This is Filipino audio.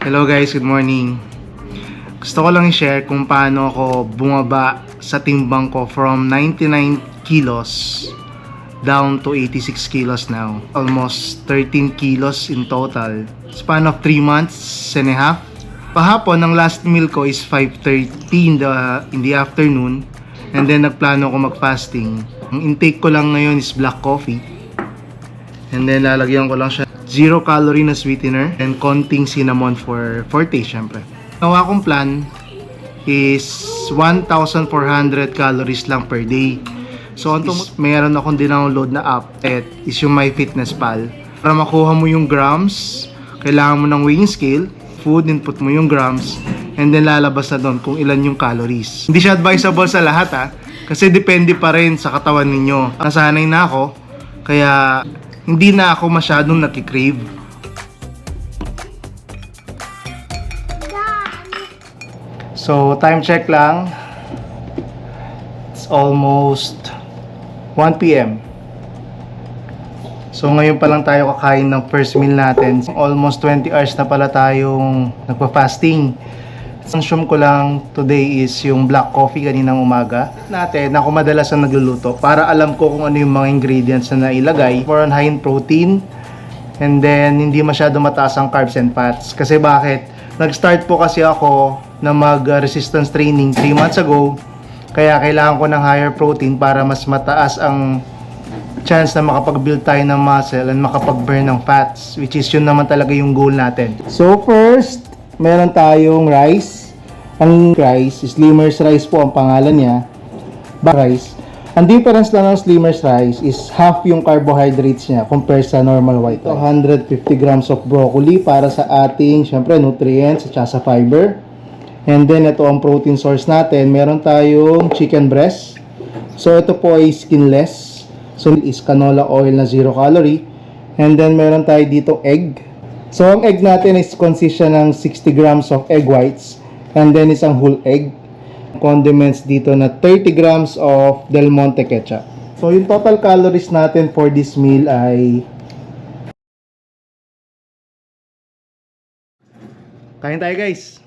Hello guys, good morning. Gusto ko lang i-share kung paano ako bumaba sa timbang ko from 99 kilos down to 86 kilos now. Almost 13 kilos in total. Span of 3 months and a half. Pahapon, ang last meal ko is 5:30 in the afternoon. And then nagplano ko mag-fasting. Ang intake ko lang ngayon is black coffee. And then lalagyan ko lang siya 0 calorie na sweetener and konting cinnamon for taste syempre. Nawa kong plan is 1,400 calories lang per day. So mayroon akong dinownload na app is yung MyFitnessPal. Para makuha mo yung grams, kailangan mo ng weighing scale, food, input mo yung grams, and then lalabas na doon kung ilan yung calories. Hindi siya advisable sa lahat kasi depende pa rin sa katawan ninyo. Nasanay na ako, kaya hindi na ako masyadong nakikrave. So, time check lang. It's almost 1 p.m. So, ngayon pa lang tayo kakain ng first meal natin. Almost 20 hours na pala tayong nagpa-fasting. Ang consume ko lang today is yung black coffee kaninang umaga. Ako madalas ang nagluluto para alam ko kung ano yung mga ingredients na nailagay. More on high in protein. And then, hindi masyado mataas ang carbs and fats. Kasi bakit? Nag-start po kasi ako na mag-resistance training 3 months ago. Kaya kailangan ko ng higher protein para mas mataas ang chance na makapag-build tayo ng muscle and makapag-burn ng fats. Which is yun naman talaga yung goal natin. So first, meron tayong rice. Ang rice, Slimmer's rice po ang pangalan niya. Rice. Ang difference lang ng Slimmer's rice is half yung carbohydrates niya compared sa normal white rice. 150 grams of broccoli para sa ating, syempre, nutrients at sa fiber. And then, ito ang protein source natin. Meron tayong chicken breast. So, ito po ay skinless. So, is canola oil na 0 calorie. And then, meron tayo dito egg. So, ang egg natin is consist ng 60 grams of egg whites. And then, isang whole egg. Condiments dito na 30 grams of Del Monte ketchup. So, yung total calories natin for this meal ay... Kain tayo guys!